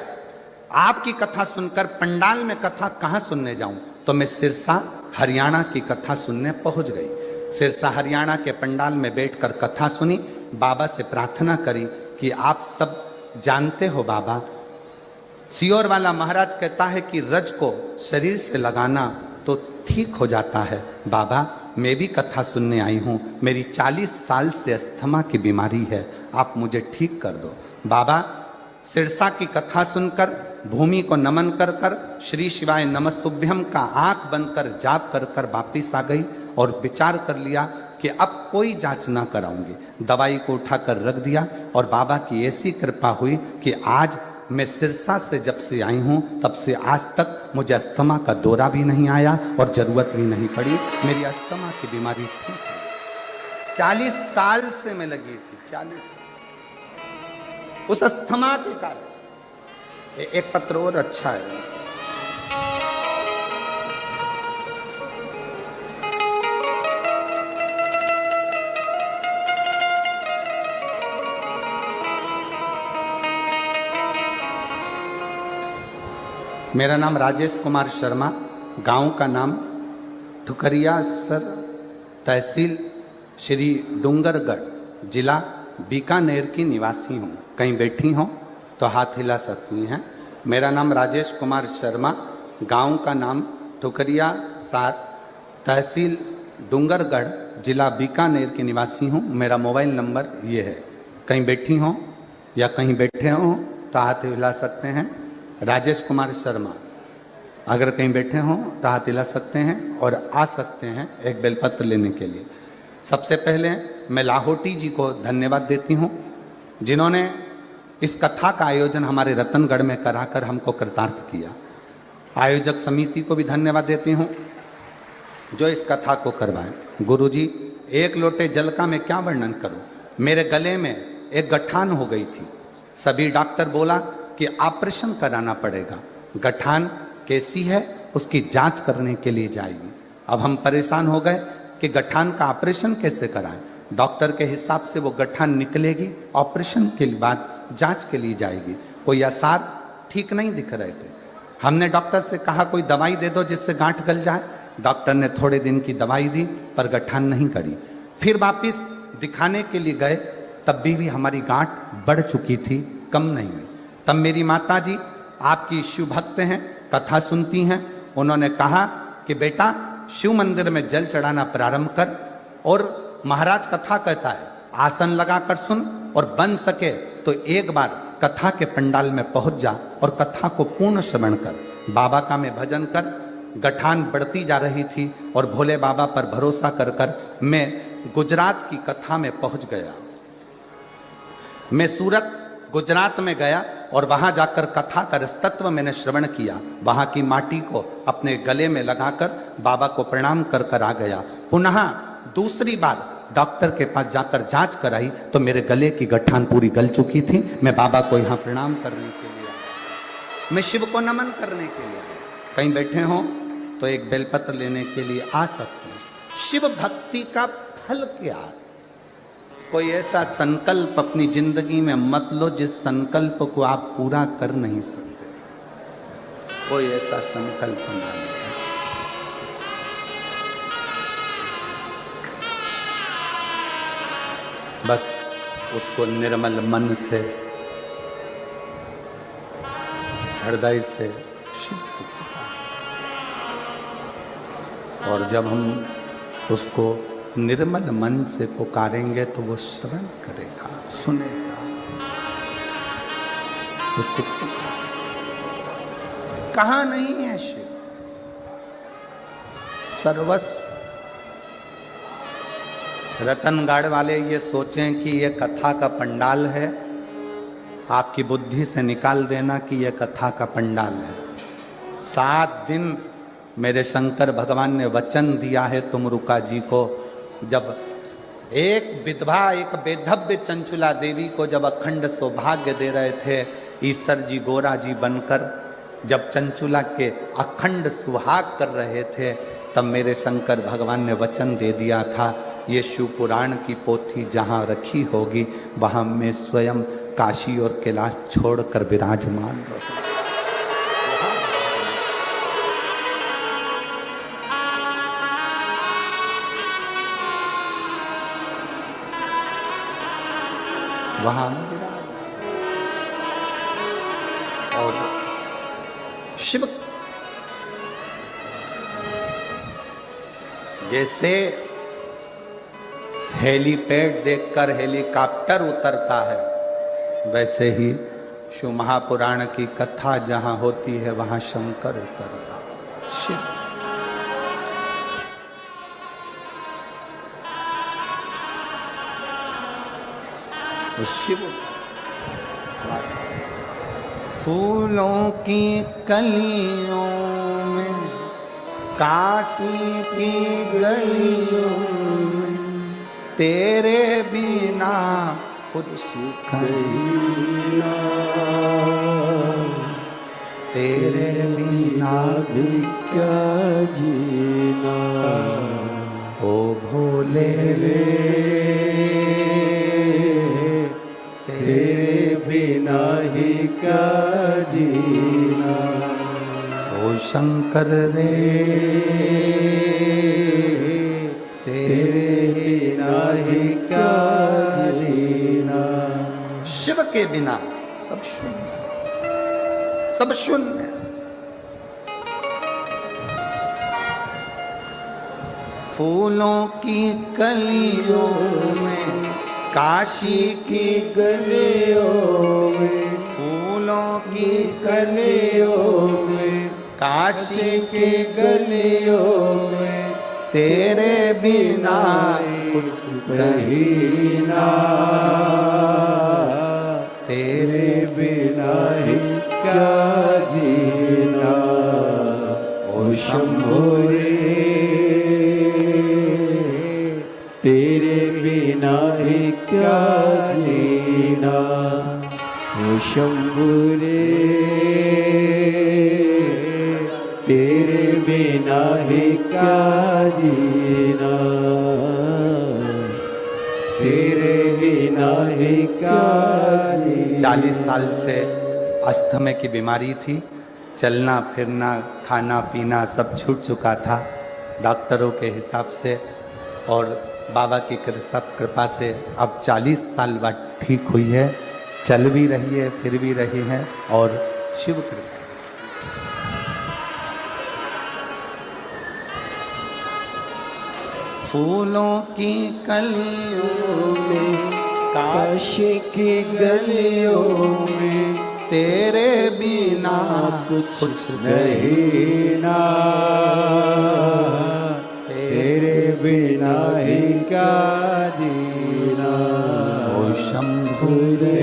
आपकी कथा सुनकर पंडाल में कथा कहाँ सुनने जाऊं? तो मैं सिरसा हरियाणा की कथा सुनने पहुंच गई। सिरसा हरियाणा के पंडाल में बैठकर कथा सुनी। बाबा से प्रार्थना करी कि आप सब जानते हो बाबा, सियोर वाला महाराज कहता है कि रज को शरीर से लगाना तो ठीक हो जाता है। बाबा मैं भी कथा सुनने आई हूँ, मेरी 40 साल से अस्थमा की बीमारी है, आप मुझे ठीक कर दो। बाबा सिरसा की कथा सुनकर भूमि को नमन कर कर श्री शिवाय नमस्तुभ्यम का आंख बंद कर जाप कर कर वापिस आ गई और विचार कर लिया कि अब कोई जांच ना कराऊंगी। दवाई को उठाकर रख दिया और बाबा की ऐसी कृपा हुई कि आज मैं सिरसा से जब से आई हूँ तब से आज तक मुझे अस्थमा का दौरा भी नहीं आया और ज़रूरत भी नहीं पड़ी। मेरी अस्थमा की बीमारी ठीक है। 40 साल से मैं लगी थी, 40 उस अस्थमा के कारण। एक पत्र और अच्छा है। मेरा नाम राजेश कुमार शर्मा, गांव का नाम ठुकरिया सर, तहसील श्री डूंगरगढ़, जिला बीकानेर की निवासी हूँ। कहीं बैठी हों तो हाथ हिला सकती हैं। मेरा नाम राजेश कुमार शर्मा, गांव का नाम ठुकरिया सार, तहसील डूंगरगढ़, जिला बीकानेर की निवासी हूँ। मेरा मोबाइल नंबर ये है। कहीं बैठी हों या कहीं बैठे हों तो हाथ हिला सकते हैं। राजेश कुमार शर्मा, अगर कहीं बैठे हों तो हाथ हिला सकते हैं और आ सकते हैं एक बेलपत्र लेने के लिए। सबसे पहले मैं लाहौटी जी को धन्यवाद देती हूँ, जिन्होंने इस कथा का आयोजन हमारे रतनगढ़ में कराकर हमको कृतार्थ किया। आयोजक समिति को भी धन्यवाद देती हूँ जो इस कथा को करवाए। गुरुजी, एक लोटे जल का मैं क्या वर्णन करूं। मेरे गले में एक गठान हो गई थी। सभी डॉक्टर बोला कि ऑपरेशन कराना पड़ेगा। गठान कैसी है उसकी जांच करने के लिए जाएगी। अब हम परेशान हो गए कि गठान का ऑपरेशन कैसे कराएं। डॉक्टर के हिसाब से वो गठान निकलेगी, ऑपरेशन के बाद जांच के लिए जाएगी। कोई आसार ठीक नहीं दिख रहे थे। हमने डॉक्टर से कहा कोई दवाई दे दो जिससे गांठ गल जाए। डॉक्टर ने थोड़े दिन की दवाई दी पर गठान नहीं करी। फिर वापिस दिखाने के लिए गए, तब भी हमारी गांठ बढ़ चुकी थी, कम नहीं हुई। तब मेरी माता जी आपकी शिव भक्त हैं, कथा सुनती हैं। उन्होंने कहा कि बेटा शिव मंदिर में जल चढ़ाना प्रारंभ कर और महाराज कथा कहता है आसन लगा कर सुन, और बन सके तो एक बार कथा के पंडाल में पहुंच जा और कथा को पूर्ण श्रवण कर। बाबा का मैं भजन कर। गठान बढ़ती जा रही थी और भोले बाबा पर भरोसा कर कर मैं गुजरात की कथा में पहुंच गया। मैं सूरत गुजरात में गया और वहां जाकर कथा का तत्व मैंने श्रवण किया। वहां की माटी को अपने गले में लगाकर बाबा को प्रणाम कर कर आ गया। पुनः दूसरी बार डॉक्टर के पास जाकर जांच कराई तो मेरे गले की गठान पूरी गल चुकी थी। मैं बाबा को यहाँ प्रणाम करने के लिए आया, मैं शिव को नमन करने के लिए आया। कहीं बैठे हों तो एक बेलपत्र लेने के लिए आ सकते हैं। शिव भक्ति का फल क्या? कोई ऐसा संकल्प अपनी जिंदगी में मत लो जिस संकल्प को आप पूरा कर नहीं सकते। कोई ऐसा संकल्प ना लो। बस उसको निर्मल मन से, हृदय से शिव को पुकारो। और जब हम उसको निर्मल मन से पुकारेंगे तो वो श्रवण करेगा, सुनेगा। उसको कहाँ नहीं है शिव? सर्वस्व। रतनगढ़ वाले ये सोचें कि ये कथा का पंडाल है, आपकी बुद्धि से निकाल देना कि ये कथा का पंडाल है। 7 दिन मेरे शंकर भगवान ने वचन दिया है तुमरुका जी को। जब एक विधवा, एक बेधव्य चंचुला देवी को जब अखंड सौभाग्य दे रहे थे ईश्वर जी गोरा जी बनकर, जब चंचुला के अखंड सुहाग कर रहे थे, तब मेरे शंकर भगवान ने वचन दे दिया था ये शिव पुराण की पोथी जहाँ रखी होगी वहाँ मैं स्वयं काशी और कैलाश छोड़कर विराजमान रहूं। वहाँ और शिव जैसे हेलीपैड देखकर हेलीकॉप्टर उतरता है, वैसे ही शिव महापुराण की कथा जहां होती है वहां शंकर उतरता शिव। तो शिव फूलों की कलियों में, काशी की गलियों में, तेरे बिना कुछ कहना, तेरे बिना भी क्या जीना, ओ भोले रे, तेरे बिना ही क्या जीना। शंकर रे तेरे बिना ही क्या जीना। शिव के बिना सब शून्य, सब शून्य। फूलों की कलियों में, काशी की गलियों में, फूलों की गलियों में, काशी के गलियों में, तेरे बिना कुछ कहीं ना, तेरे बिना ही क्या जीना। ओ शंभो रे तेरे बिना ही क्या जीना। ओ शंभो रे तेरे बिना ही क्या जीना। तेरे बिना ही क्या जीना। 40 साल से अस्थमा की बीमारी थी, चलना फिरना खाना पीना सब छूट चुका था डॉक्टरों के हिसाब से, और बाबा की कृपा से अब 40 साल बाद ठीक हुई है, चल भी रही है फिर भी रही है, और शिव कृपा। फूलों की कलियों में, काशी की गलियों में, तेरे बिना कुछ नहीं ना, तेरे बिना ही क्या जीना। ओ शंभु रे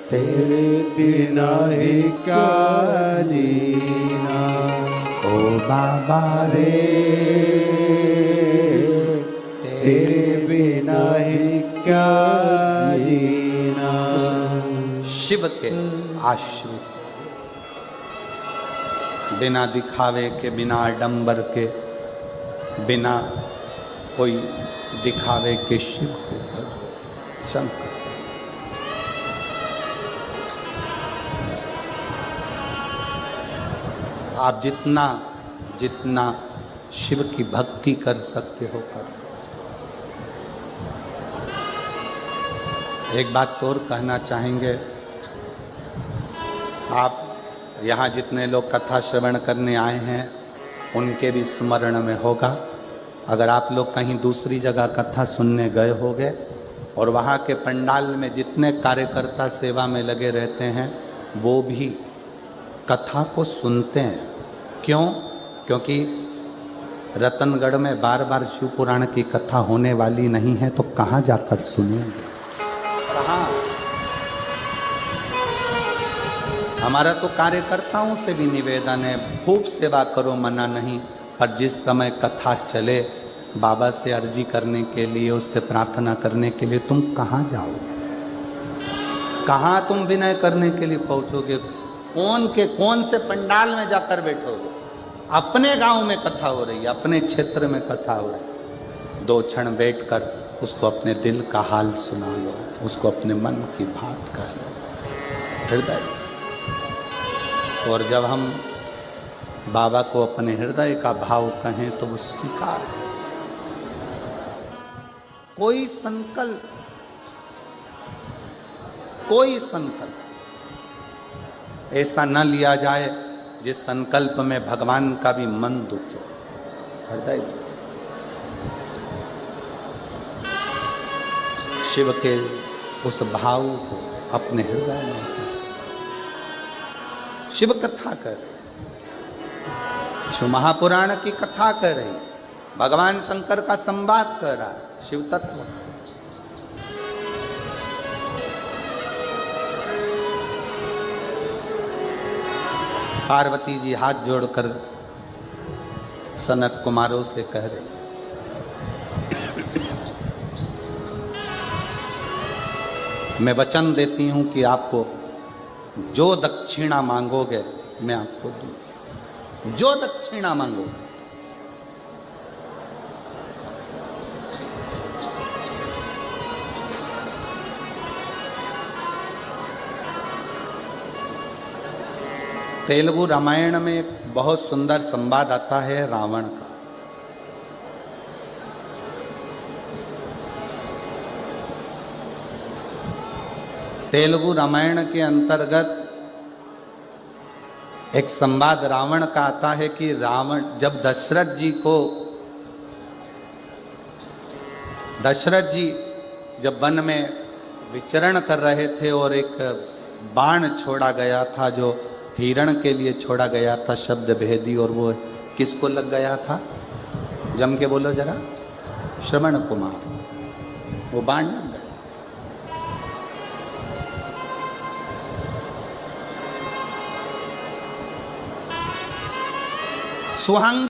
तेरे बिना ही क्या जीना। ओ बाबा रे तेरे बिना ही क्या जीना। शिव के आश्रित, बिना दिखावे के, बिना आडंबर के, बिना कोई दिखावे के शिव को भजो। शंकर आप जितना जितना शिव की भक्ति कर सकते हो करो। एक बात और कहना चाहेंगे, आप यहाँ जितने लोग कथा श्रवण करने आए हैं उनके भी स्मरण में होगा, अगर आप लोग कहीं दूसरी जगह कथा सुनने गए होंगे और वहाँ के पंडाल में जितने कार्यकर्ता सेवा में लगे रहते हैं वो भी कथा को सुनते हैं। क्यों? क्योंकि रतनगढ़ में बार बार शिव पुराण की कथा होने वाली नहीं है, तो कहाँ जाकर सुनेंगे? कहाँ? हमारा तो कार्यकर्ताओं से भी निवेदन है, खूब सेवा करो, मना नहीं, पर जिस समय कथा चले बाबा से अर्जी करने के लिए, उससे प्रार्थना करने के लिए तुम कहाँ जाओगे? कहाँ तुम विनय करने के लिए पहुँचोगे? कौन से पंडाल में जाकर बैठोगे? अपने गांव में कथा हो रही है, अपने क्षेत्र में कथा हो रही है, 2 क्षण बैठकर उसको अपने दिल का हाल सुना लो, उसको अपने मन की बात कह लो हृदय से। और जब हम बाबा को अपने हृदय का भाव कहें तो वो स्वीकार है। कोई संकल्प ऐसा न लिया जाए जिस संकल्प में भगवान का भी मन दुखे। हृदय शिव के उस भाव को अपने हृदय में, शिव कथा कर, शिव महापुराण की कथा कर रही, भगवान शंकर का संवाद कर रहा है, शिव तत्व। पार्वती जी हाथ जोड़कर सनत कुमारों से कह रहे, मैं वचन देती हूं कि आपको जो दक्षिणा मांगोगे मैं आपको दूं, जो दक्षिणा मांगोगे। तेलुगु रामायण में एक बहुत सुंदर संवाद आता है रावण का। तेलुगु रामायण के अंतर्गत एक संवाद रावण का आता है कि रावण जब दशरथ जी जब वन में विचरण कर रहे थे और एक बाण छोड़ा गया था जो हिरण के लिए छोड़ा गया था, शब्द भेदी, और वो किसको लग गया था? जम के बोलो जरा। श्रवण कुमार। वो बाण लग गया। सुहांग